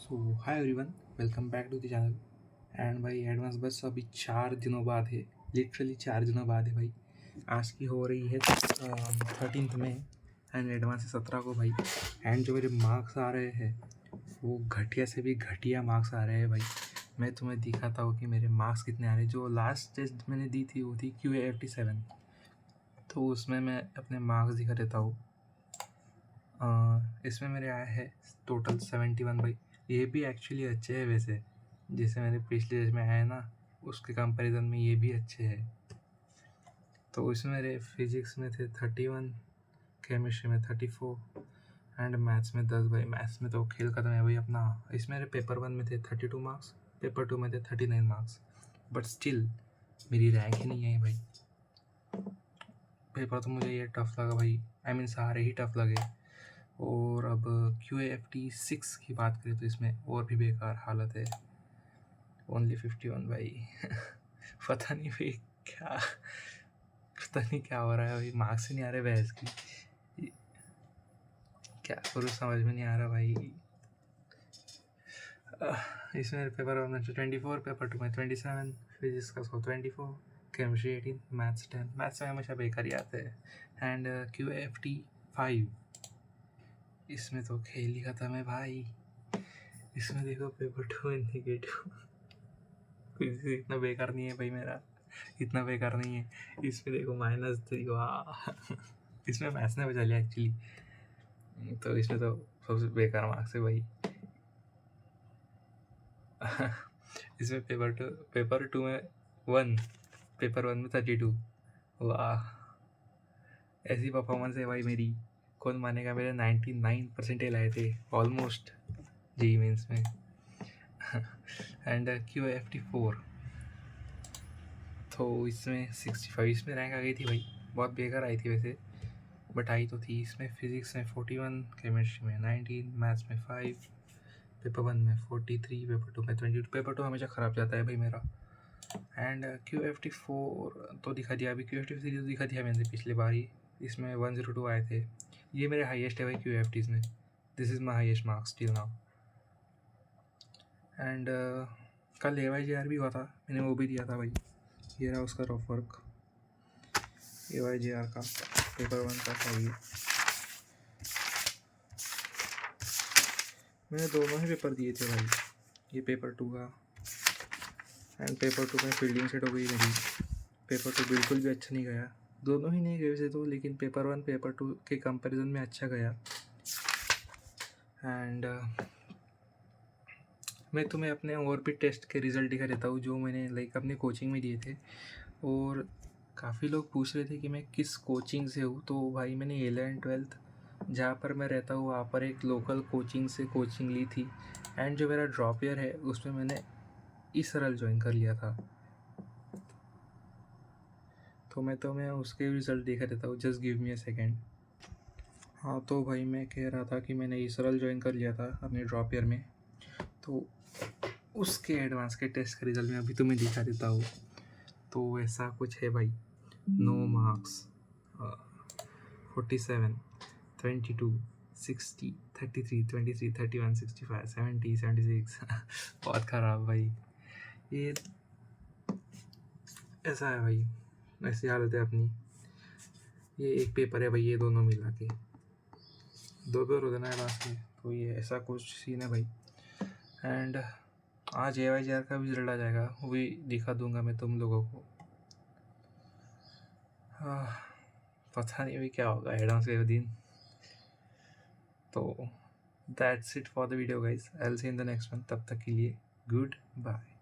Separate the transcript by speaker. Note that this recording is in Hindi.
Speaker 1: So hi everyone, welcome back to the channel. And भाई एडवांस बस अभी 4 दिनों बाद है, लिटरली 4 दिनों बाद है भाई। आज की हो रही है 13 में एंड एडवांस है 17 को भाई। एंड जो मेरे मार्क्स आ रहे हैं वो घटिया से भी घटिया मार्क्स आ रहे हैं भाई। मैं तुम्हें दिखाता हूँ कि मेरे मार्क्स कितने आ रहे हैं। जो लास्ट टेस्ट मैंने दी थी वो थी QA 87, तो उसमें मैं अपने मार्क्स दिखा देता हूँ। इसमें मेरे आए हैं टोटल 71 भाई। ये भी एक्चुअली अच्छे हैं वैसे, जैसे मेरे पिछले में आए ना उसके कंपैरिजन में ये भी अच्छे हैं। तो इसमें मेरे फिजिक्स में थे 31, केमिस्ट्री में 34 एंड मैथ्स में 10 भाई। मैथ्स में तो खेल खत्म है भाई अपना। इसमें मेरे पेपर 1 में थे 32 मार्क्स, पेपर 2 में थे 39 मार्क्स, बट स्टिल मेरी रैंक ही नहीं आई भाई। पेपर तो मुझे ये टफ लगा भाई, आई मीन सारे ही टफ लगे। और अब QA 56 की बात करें तो इसमें और भी बेकार हालत है, ओनली 51 भाई। पता नहीं भाई क्या, पता नहीं क्या हो रहा है भाई, मार्क्स ही नहीं आ रहे बहस की। क्या करूँ समझ में नहीं आ रहा भाई। इसमें पेपर 1 में 24, पेपर 2 में 27, फिजिक्स का 24, केमिस्ट्री 18, मैथ्स 10। मैथ्स में हमेशा बेकार ही आते हैं। एंड QA 55, इसमें तो खेल ही खत्म है भाई। इसमें देखो पेपर 2 में नेगेटिव। इतना बेकार नहीं है भाई मेरा, इतना बेकार नहीं है। इसमें देखो -3, वाह। इसमें मैथ्स ने बचा लिया एक्चुअली, तो इसमें तो सबसे बेकार मार्क्स है भाई। इसमें पेपर टू में 1, पेपर 1 में 32, वाह। ऐसी परफॉर्मेंस है भाई मेरी, कौन मानेगा। मेरे 99% आए थे ऑलमोस्ट जी मीन्स में। एंड QA 54, तो इसमें 65, इसमें रैंक आ गई थी भाई। बहुत बेकार आई थी वैसे, बट आई तो थी। इसमें फिजिक्स में 41, केमिस्ट्री में 19, मैथ्स में 5, पेपर 1 में 43, पेपर 2 में 22। पेपर 2 हमेशा ख़राब जाता है भाई मेरा। एंड QA 54 तो दिखा दिया, अभी QA 53 तो दिखा दिया मैंने पिछले बार ही। इसमें 102 आए थे। ये मेरे हाईएस्ट है भाई QA 50 में। This is my highest marks till now. And कल AYJR भी हुआ था, मैंने वो भी दिया था भाई। ये रहा उसका रफ वर्क, AYJR का पेपर 1 का था ये। मैंने दोनों ही पेपर दिए थे भाई, ये पेपर 2 का। एंड पेपर 2 में फील्डिंग सेट हो गई मेरी। पेपर 2 बिल्कुल भी अच्छा नहीं गया, दोनों ही नहीं गए वैसे तो, लेकिन पेपर 1 पेपर 2 के कंपैरिजन में अच्छा गया। एंड मैं तुम्हें अपने और भी टेस्ट के रिज़ल्ट दिखा देता हूँ जो मैंने लाइक अपने कोचिंग में दिए थे। और काफ़ी लोग पूछ रहे थे कि मैं किस कोचिंग से हूँ, तो भाई मैंने 11th-12th जहाँ पर मैं रहता हूँ वहाँ पर एक लोकल कोचिंग से कोचिंग ली थी। एंड जो मेरा ड्रॉप ईयर है उसमें मैंने इसरल ज्वाइन कर लिया था। तो मैं उसके रिज़ल्ट दिखा देता हूँ, just give me a second. हाँ तो भाई मैं कह रहा था कि मैंने इसरल ज्वाइन कर लिया था अपने ड्रॉप ईयर में, तो उसके एडवांस के टेस्ट का रिज़ल्ट मैं अभी तुम्हें दिखा देता हूँ। तो ऐसा कुछ है भाई, नो मार्क्स 47, 22, 60, 33, 23, 31, 65, 70, 76। बहुत ख़राब भाई ये, ऐसा है भाई, ऐसी हालत है अपनी। ये एक पेपर है भाई, ये दोनों मिला के 2 पेपर होते ना लास्ट में, तो ये ऐसा कुछ सीन है भाई। एंड आज AYJR का भी रिजल्ट आ जाएगा, वो भी दिखा दूंगा मैं तुम लोगों को। पता नहीं भाई क्या होगा एडवांस के दिन। तो that's it for the video guys, I will see in the next one. तब तक के लिए गुड बाय।